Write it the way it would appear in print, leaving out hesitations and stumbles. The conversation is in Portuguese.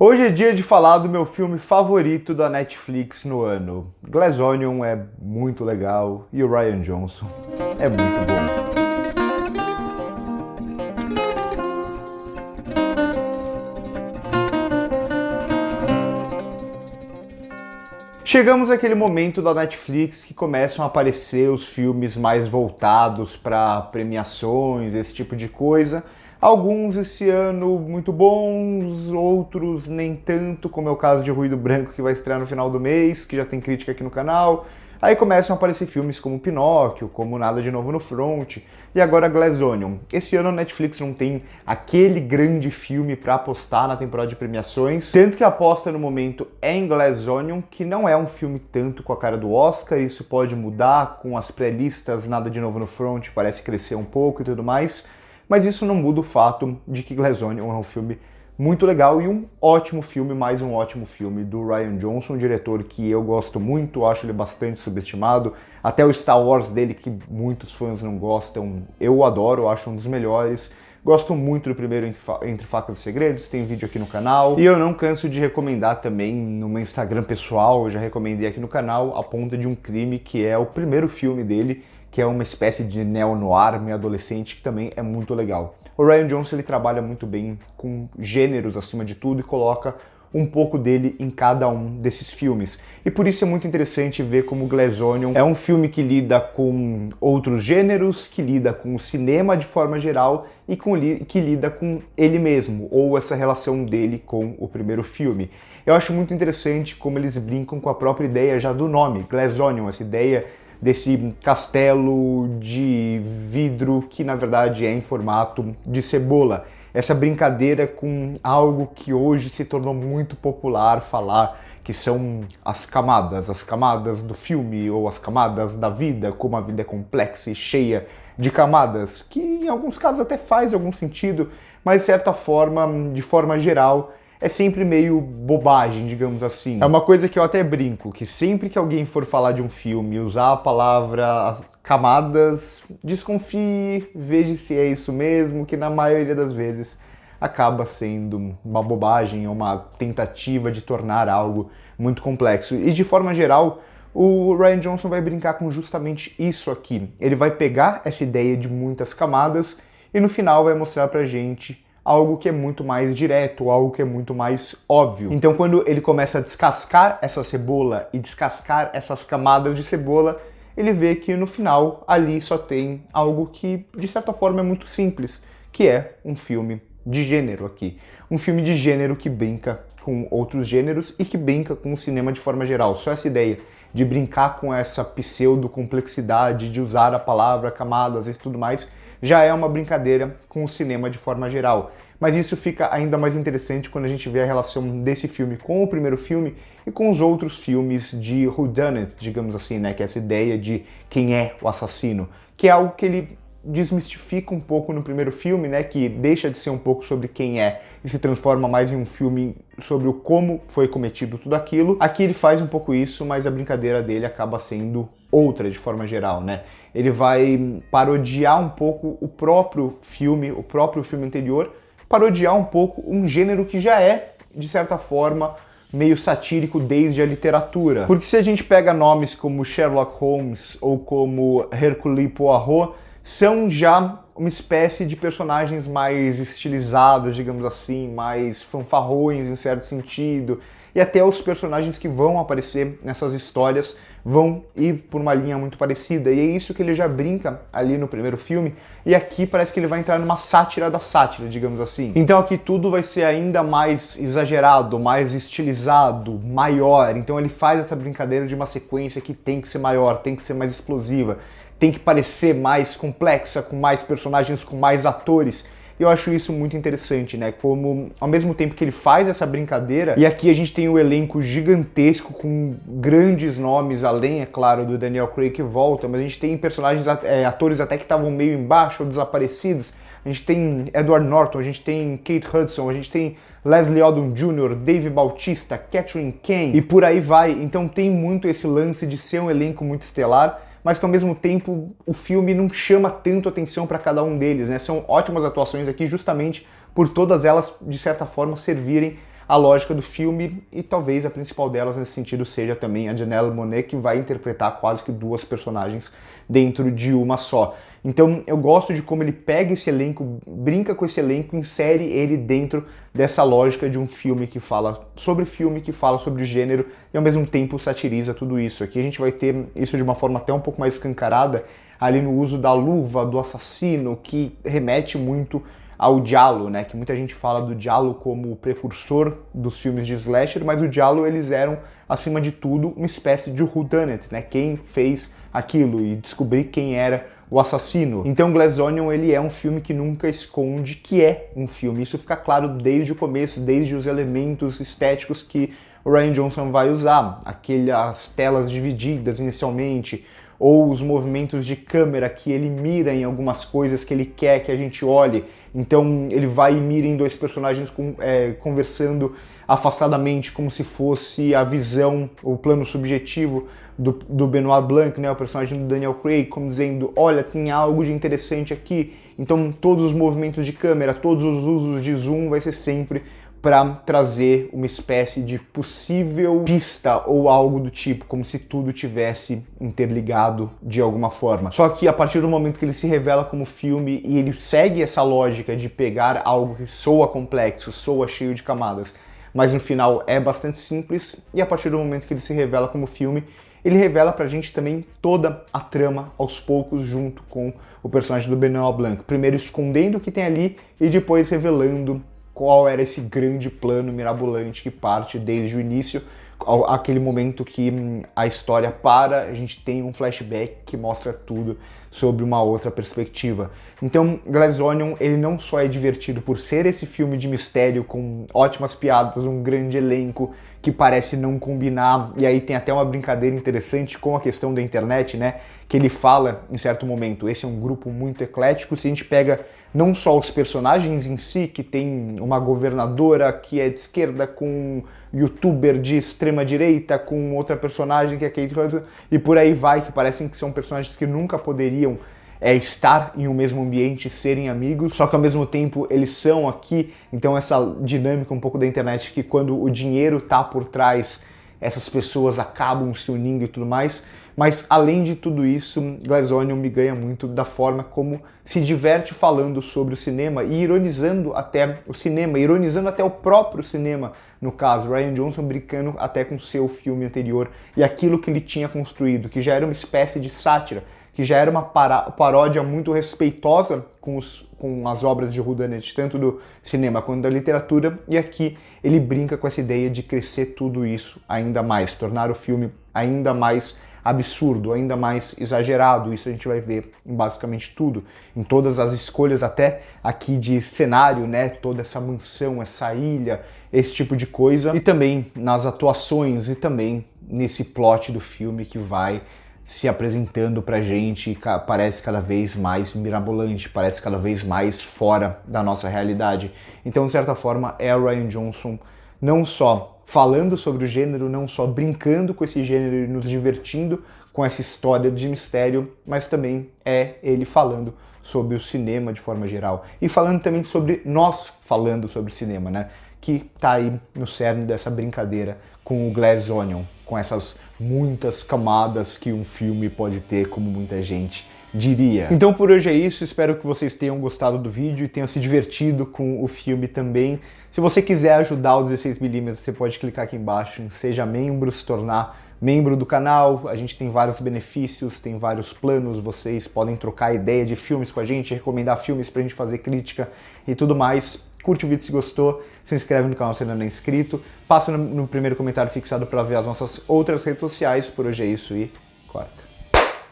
Hoje é dia de falar do meu filme favorito da Netflix no ano. Glass Onion é muito legal e o Rian Johnson é muito bom. Chegamos àquele momento da Netflix que começam a aparecer os filmes mais voltados para premiações, esse tipo de coisa. Alguns esse ano muito bons, outros nem tanto, como é o caso de Ruído Branco, que vai estrear no final do mês, que já tem crítica aqui no canal. Aí começam a aparecer filmes como Pinóquio, como Nada de Novo no Front, e agora Glass Onion. Esse ano a Netflix não tem aquele grande filme para apostar na temporada de premiações, tanto que a aposta no momento é em Glass Onion, que não é um filme tanto com a cara do Oscar, isso pode mudar com as pré-listas, Nada de Novo no Front parece crescer um pouco e tudo mais, mas isso não muda o fato de que Glass Onion é um filme muito legal e um ótimo filme, mais um ótimo filme do Rian Johnson, um diretor que eu gosto muito, acho ele bastante subestimado, até o Star Wars dele, que muitos fãs não gostam, eu adoro, acho um dos melhores. Gosto muito do primeiro Entre Facas e Segredos, tem vídeo aqui no canal. E eu não canso de recomendar também no meu Instagram pessoal, eu já recomendei aqui no canal, A Ponta de um Crime, que é o primeiro filme dele, que é uma espécie de neo-noir, meio adolescente, que também é muito legal. O Rian Johnson ele trabalha muito bem com gêneros acima de tudo e coloca um pouco dele em cada um desses filmes. E por isso é muito interessante ver como Glass Onion é um filme que lida com outros gêneros, que lida com o cinema de forma geral e que lida com ele mesmo, ou essa relação dele com o primeiro filme. Eu acho muito interessante como eles brincam com a própria ideia já do nome, Glass Onion, essa ideia desse castelo de vidro que na verdade é em formato de cebola. Essa brincadeira com algo que hoje se tornou muito popular falar, que são as camadas do filme ou as camadas da vida, como a vida é complexa e cheia de camadas, que em alguns casos até faz algum sentido, mas de certa forma, de forma geral, é sempre meio bobagem, digamos assim. É uma coisa que eu até brinco, que sempre que alguém for falar de um filme e usar a palavra camadas, desconfie, veja se é isso mesmo, que na maioria das vezes acaba sendo uma bobagem ou uma tentativa de tornar algo muito complexo. E de forma geral, o Rian Johnson vai brincar com justamente isso aqui. Ele vai pegar essa ideia de muitas camadas e no final vai mostrar pra gente algo que é muito mais direto, algo que é muito mais óbvio. Então quando ele começa a descascar essa cebola e descascar essas camadas de cebola, ele vê que no final ali só tem algo que de certa forma é muito simples, que é um filme de gênero aqui. Um filme de gênero que brinca com outros gêneros e que brinca com o cinema de forma geral. Só essa ideia de brincar com essa pseudo-complexidade, de usar a palavra camadas e tudo mais, já é uma brincadeira com o cinema de forma geral. Mas isso fica ainda mais interessante quando a gente vê a relação desse filme com o primeiro filme e com os outros filmes de whodunit, digamos assim, né? Que é essa ideia de quem é o assassino, que é algo que ele desmistifica um pouco no primeiro filme, né? Que deixa de ser um pouco sobre quem é e se transforma mais em um filme sobre o como foi cometido tudo aquilo. Aqui ele faz um pouco isso, mas a brincadeira dele acaba sendo outra de forma geral, né? Ele vai parodiar um pouco o próprio filme anterior, parodiar um pouco um gênero que já é, de certa forma, meio satírico desde a literatura. Porque se a gente pega nomes como Sherlock Holmes ou como Hercule Poirot, são já uma espécie de personagens mais estilizados, digamos assim, mais fanfarrões em certo sentido, e até os personagens que vão aparecer nessas histórias vão ir por uma linha muito parecida, e é isso que ele já brinca ali no primeiro filme, e aqui parece que ele vai entrar numa sátira da sátira, digamos assim. Então aqui tudo vai ser ainda mais exagerado, mais estilizado, maior, então ele faz essa brincadeira de uma sequência que tem que ser maior, tem que ser mais explosiva, tem que parecer mais complexa, com mais personagens, com mais atores. Eu acho isso muito interessante, né? Como, ao mesmo tempo que ele faz essa brincadeira, e aqui a gente tem um elenco gigantesco com grandes nomes, além, é claro, do Daniel Craig que volta, mas a gente tem personagens, atores até que estavam meio embaixo ou desaparecidos. A gente tem Edward Norton, a gente tem Kate Hudson, a gente tem Leslie Odom Jr., Dave Bautista, Catherine Kane, e por aí vai. Então tem muito esse lance de ser um elenco muito estelar, mas que ao mesmo tempo o filme não chama tanto atenção para cada um deles, né? São ótimas atuações aqui justamente por todas elas, de certa forma, servirem a lógica do filme, e talvez a principal delas nesse sentido seja também a Janelle Monáe, que vai interpretar quase que duas personagens dentro de uma só. Então eu gosto de como ele pega esse elenco, brinca com esse elenco, insere ele dentro dessa lógica de um filme que fala sobre gênero e ao mesmo tempo satiriza tudo isso. Aqui a gente vai ter isso de uma forma até um pouco mais escancarada ali no uso da luva, do assassino, que remete muito ao giallo, né? Que muita gente fala do giallo como o precursor dos filmes de slasher, mas o giallo eles eram, acima de tudo, uma espécie de whodunit, né? Quem fez aquilo e descobrir quem era o assassino. Então Glass Onion ele é um filme que nunca esconde que é um filme. Isso fica claro desde o começo, desde os elementos estéticos que o Rian Johnson vai usar. Aquelas telas divididas inicialmente, ou os movimentos de câmera que ele mira em algumas coisas que ele quer que a gente olhe. Então ele vai e mira em dois personagens conversando afastadamente, como se fosse a visão, o plano subjetivo do Benoit Blanc, né, o personagem do Daniel Craig, como dizendo, olha, tem algo de interessante aqui. Então todos os movimentos de câmera, todos os usos de zoom vai ser sempre para trazer uma espécie de possível pista ou algo do tipo, como se tudo tivesse interligado de alguma forma. Só que a partir do momento que ele se revela como filme e ele segue essa lógica de pegar algo que soa complexo, soa cheio de camadas, mas no final é bastante simples, e a partir do momento que ele se revela como filme, ele revela pra gente também toda a trama aos poucos junto com o personagem do Benoit Blanc, primeiro escondendo o que tem ali e depois revelando qual era esse grande plano mirabolante que parte desde o início, aquele momento que a história para, a gente tem um flashback que mostra tudo sobre uma outra perspectiva. Então, Glass Onion, ele não só é divertido por ser esse filme de mistério com ótimas piadas, um grande elenco que parece não combinar, e aí tem até uma brincadeira interessante com a questão da internet, né, que ele fala em certo momento, esse é um grupo muito eclético, se a gente pega não só os personagens em si, que tem uma governadora que é de esquerda com um youtuber de extrema direita, com outra personagem que é Kate Hudson, e por aí vai, que parecem que são personagens que nunca poderiam estar em um mesmo ambiente, serem amigos, só que ao mesmo tempo eles são aqui, então essa dinâmica um pouco da internet, que quando o dinheiro tá por trás, essas pessoas acabam se unindo e tudo mais. Mas além de tudo isso, Glass Onion me ganha muito da forma como se diverte falando sobre o cinema e ironizando até o cinema, ironizando até o próprio cinema, no caso, Rian Johnson brincando até com seu filme anterior e aquilo que ele tinha construído, que já era uma espécie de sátira, que já era uma paródia muito respeitosa com as obras de whodunit, tanto do cinema quanto da literatura, e aqui ele brinca com essa ideia de crescer tudo isso ainda mais, tornar o filme ainda mais absurdo, ainda mais exagerado. Isso a gente vai ver em basicamente tudo, em todas as escolhas até aqui de cenário, né, toda essa mansão, essa ilha, esse tipo de coisa, e também nas atuações e também nesse plot do filme que vai se apresentando pra gente e parece cada vez mais mirabolante, parece cada vez mais fora da nossa realidade. Então, de certa forma, é o Rian Johnson não só falando sobre o gênero, não só brincando com esse gênero e nos divertindo com essa história de mistério, mas também é ele falando sobre o cinema de forma geral. E falando também sobre nós falando sobre cinema, né? Que tá aí no cerne dessa brincadeira com o Glass Onion, com essas muitas camadas que um filme pode ter, como muita gente diria. Então por hoje é isso, espero que vocês tenham gostado do vídeo e tenham se divertido com o filme também. Se você quiser ajudar o 16mm, você pode clicar aqui embaixo em Seja Membro, se tornar membro do canal. A gente tem vários benefícios, tem vários planos, vocês podem trocar ideia de filmes com a gente, recomendar filmes pra gente fazer crítica e tudo mais. Curte o vídeo se gostou, se inscreve no canal se ainda não é inscrito, passa no primeiro comentário fixado para ver as nossas outras redes sociais. Por hoje é isso e corta.